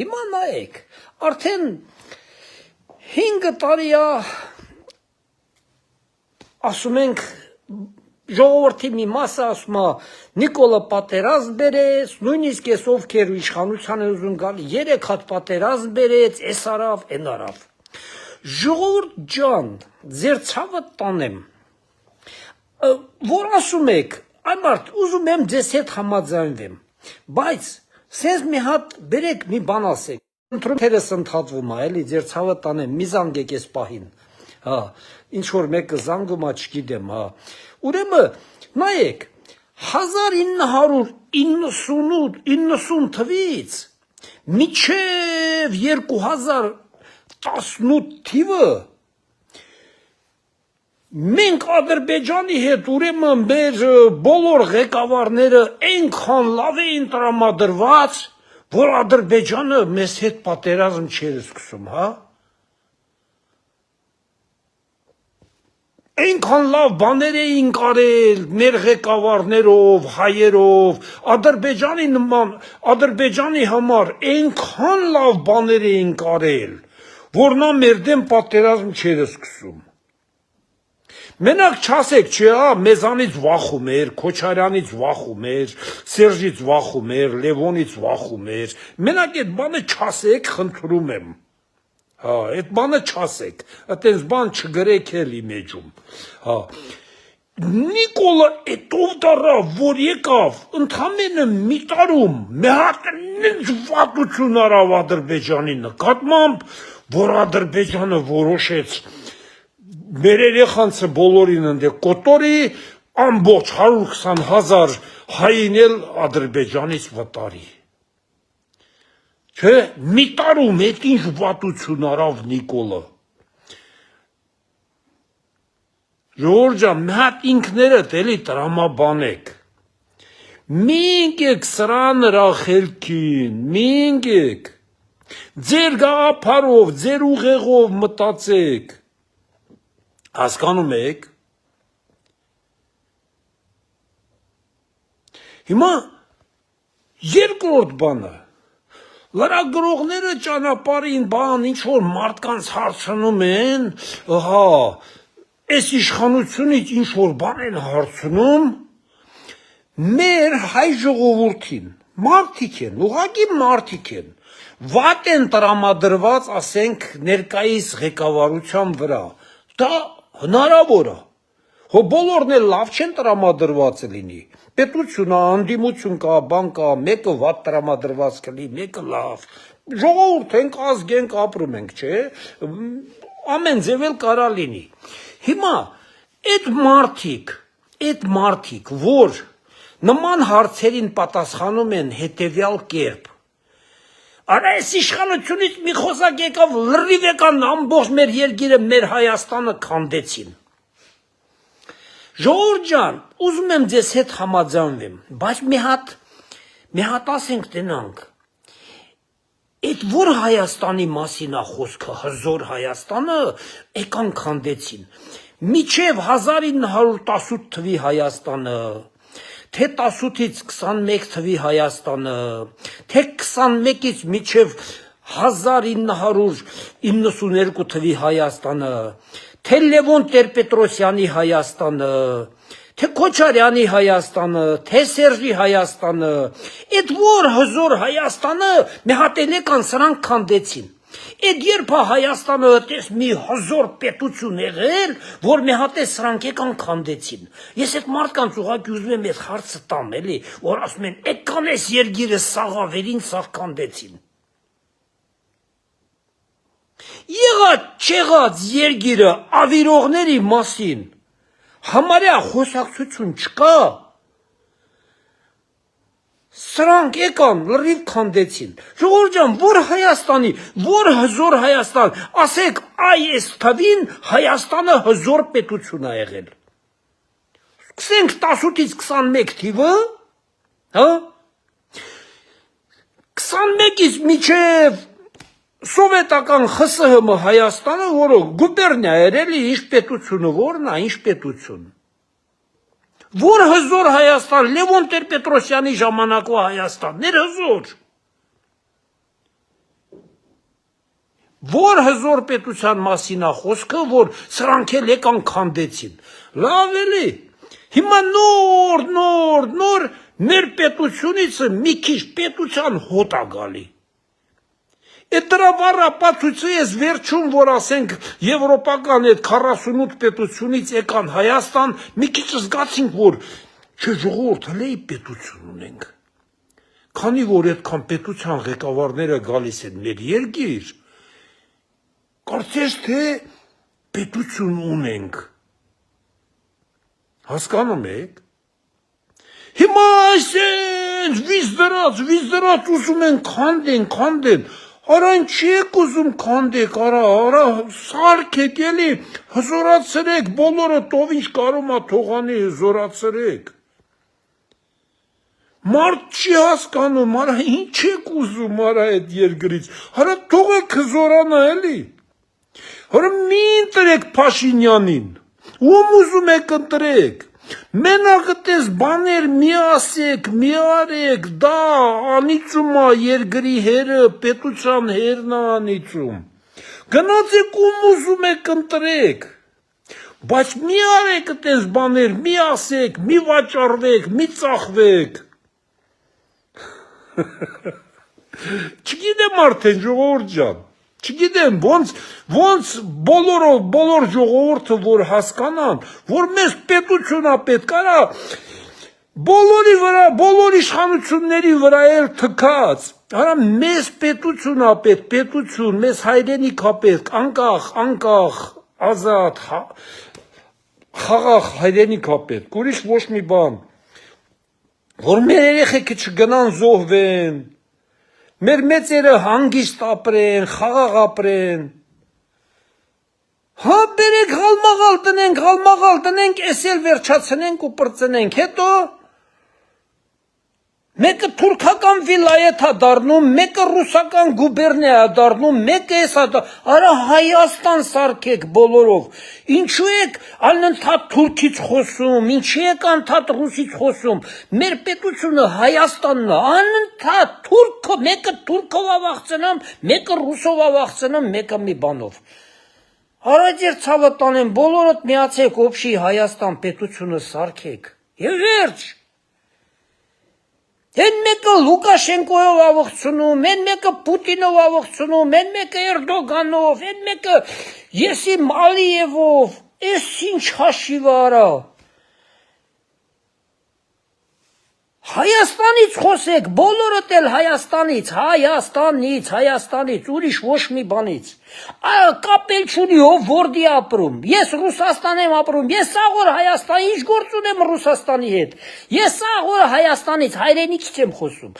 Հիմա նայեք, արդեն 5 տարի է, ասում ենք, ժողովրդի մի մասը ասում է Նիկոլը պատերազմ բերեց, նույնիսկ ես ովքեր իշխանության են ուզում գալ, 3 հատ պատերազմ բերեց, էս արավ, են արավ։ Ժողովուրդ ջան, ձեր ցավը տանեմ, որ ասում եք, այ մարդ, ուզում եմ ձեզ հետ համաձայնվեմ, բայց սենց մի հատ բերեք մի բան ասեք, ընտրություններս ընդհատվում է, էլի ձեր ցավը տանեմ, մի զանգեք էս պահին, հա, ինչ որ մեկը զանգում է, չգիտեմ, հա, ուրեմն նայեք 1990 թվից մինչև 2018 թիվը մենք Ադրբեջանի հետ ուրեմն մեր բոլոր ղեկավարները այնքան լավ էին տրամադրված, որ Ադրբեջանը մեզ հետ պատերազմ չէր սկսում, հա? Այնքան լավ բաներ էին կարել մեր ղեկավարներով, հայերով, Ադրբեջանի համար այնքան լավ բաներ էին կարել, որ նա մեր դեմ պատերազմ չէր սկսում։ Մենակ չասեք, չէ, մեզանից վախում էր, Քոչարյանից վախում էր, Սերժից վախում էր, Լևոնից վախում էր, մենակ այդ բանը չասեք, խնդրում եմ։ Հա, այդ բանը չասեք, այդպես բան չգրեք էլ իմեջում, հա, Նիկոլը էտով դարավ, որ եկավ, ընդամենը մի տարում, մի հատ նենց վատություն արավ Ադրբեջանի նկատմամբ, որ Ադրբեջանը որոշեց մեր երեխանցը բոլորին ընդ կոտորի, ամբողջ 120,000 հային էլ Ադրբեջանից վտարի։ Չէ, մի տարում էդ ինչ վատություն արավ Նիկոլը։ Ժողովուրդ ջան, մի հատ ինքներդ էլի տրամաբանեք։ Մի ընկեք սրա նրա խելքին, մի ընկեք։ Ձեր գաղափարով, ձեր ուղեղով մտածեք։ Հասկանում եք։ Հիմա երկրորդ բանը, լրագրողները ճանապարհին բան ինչ որ մարդկանց հարցնում են, հա, այս իշխանությունից ինչ որ բան են հարցնում, մեր հայ ժողովրդին, մարդիկ են, ուղղակի մարդիկ են, վատ են տրամադրված, ասենք, ներկայիս ղեկավարության վրա, դա հնարավոր է, հո բոլորն էլ լավ չեն տրամադրված լինի, պետությունը, անդիմություն կա, բան կա, մեկը վատ տրամադրված կլի, մեկը լավ, ժողովուրդ ենք, ազգ ենք, ապրում ենք, չէ, ամեն ձև էլ կարա լինի, հիմա, այդ մարդիկ, որ նման հարցերին պատասխանում են հետևյալ կերպ, արա այս իշխանությունից մի խոսակ եկավ լրիվ եկան ամբողջ մեր երկիրը, մեր Հայաստանը քանդեցին։ Ժողովուրդ ջան, ուզում եմ ձեզ հետ համաձայնվեմ, բայց մի հատ ասենք տնանք, այդ որ Հայաստանի մասին է խոսքը, հզոր Հայաստանը եկան քանդեցին, միջև 1918 թվի Հայաստանը, թե 18-ից 21 թվի Հայաստանը, թե 21-ից միջև 1992 թվի Հայաստանը, թե Լևոն Տեր-Պետրոսյանի Հայաստանը, թե Քոչարյանի Հայաստանը, թե Սերժի Հայաստանը, այդ որ հզոր Հայաստանը մի հատ եկան սրանք քանդեցին։ Այդ երբ Հայաստանը այդպես մի հզոր պետություն եղել, որ մի հատ սրանք եկան քանդեցին։ Ես այդ մարդկանց ուղղակի ուզում եմ այդ հարցը տամ, էլի, որ ասում են, եկան էս երկիրը սաղավերին սաղ քանդեցին։ Եղած չեղած երկիրը ավիրողների մասին համարյա խոսակցություն չկա, սրանք եկան լրիվ քանդեցին։ Ժողովուրդ ջան, որ Հայաստանի, որ հզոր Հայաստան, ասեք այս թվին Հայաստանը հզոր պետություն է եղել։ Սկսենք 18-ից 21 թիվը, հա, 21-ից միջև սովետական ԽՍՀՄ Հայաստանը, որը գուբերնիա էր, էլի, ինչ պետությունը, որն է, ինչ պետություն։ Որ հզոր Հայաստան, Լևոն Տեր-Պետրոսյանի ժամանակվա Հայաստանն էր հզոր։ Որ հզոր պետության մասին է խոսքը, որ սրանք էլ եկան քանդեցին։ Լավ էլի։ Հիմա նոր մեր պետությունից մի քիչ պետության հոտ է գալի։ Այդ դրա բառապացույցը ես վերջում, որ ասենք եվրոպական այդ 48 պետությունից եկան Հայաստան, մի քիչ զգացինք, որ չէ ժողովուրդ հլեի պետություն ունենք։ Քանի որ այդքան պետության ղեկավարները գալիս են մեր երկիր, կարծես թե պետություն ունենք։ Հասկանում եք։ Հիմա այսենց վիզ դրած ուզում են քանդեն։ Արա ինչի եք ուզում քանդեք, արա սարքեք էլի, հզորացրեք, բոլորը տովինչ կարում է թողանի հզորացրեք։ Մարդ չի հասկանում, արա ինչ եք ուզում, արա այդ երկրից, արա թողեք հզորանա էլի։ Հորա մի ընտրեք Փաշինյանին, ում ուզում եք ընտրեք, մենակ այդպես բաներ մի ասեք, մի արեք, դա անիծում է երկրի հերը, պետության հերն է անիծում, գնացեք ում ուզում եք ընտրեք, բայց մի արեք այդպես բաներ, մի ասեք, մի վաճառվեք, մի ծախվեք, չգիտեմ արդեն ժողովուրդ ջան, չգիտեմ, ոնց բոլոր ժողովուրդը որ հասկանան, որ մեզ պետություն է պետք, արա բոլորի վրա, բոլոր իշխանությունների վրա էլ թքած, արա մեզ պետություն է պետք, պետություն, մեզ հայրենիք է պետք, անկախ, ազատ, խաղաղ հայրենիք է պետք, ուրիշ ոչ մի բան, որ մեր երեխեքը չգնան զոհվեն, մեր մեծերը հանգիստ ապրեն, խաղաղ ապրեն, հա բերեք հալմաղալ տնենք, ես էլ վերջացնենք ու պրծնենք, հետո մեկը թուրքական վիլայետ է դառնում, մեկը ռուսական գուբերնիա է դառնում, մեկը էս է դառնում, արա Հայաստան սարքեք բոլորով, ինչու եք անընդհատ թուրքից խոսում, ինչի եք անընդհատ ռուսից խոսում, մեր պետությունը Հայաստանն է, անընդհատ թուրքը, մեկը թուրքով ավաղցնում, մեկը ռուսով ավաղցնում, մեկը մի բանով, արա ձեր ցավը տանեմ, բոլորդ միացեք օբշի Հայաստան պետությունը սարքեք, եւ վերջ, Են մեկը Լուկաշենկոյով ավղցնում, են մեկը Պուտինով ավղցնում, են մեկը Էրդոգանով, են մեկը Եսիմ Ալիևով, ես ինչ հաշիվ արա։ Հայաստանից խոսեք, բոլորդ էլ Հայաստանից, ուրիշ ոչ մի բանից։ Կապել չունի ով որդի ապրում, ես Ռուսաստան եմ ապրում, ես սաղ օր Հայաստան, ինչ գործ ունեմ Ռուսաստանի հետ, ես սաղ օր Հայաստանից, հայրենիքից եմ խոսում։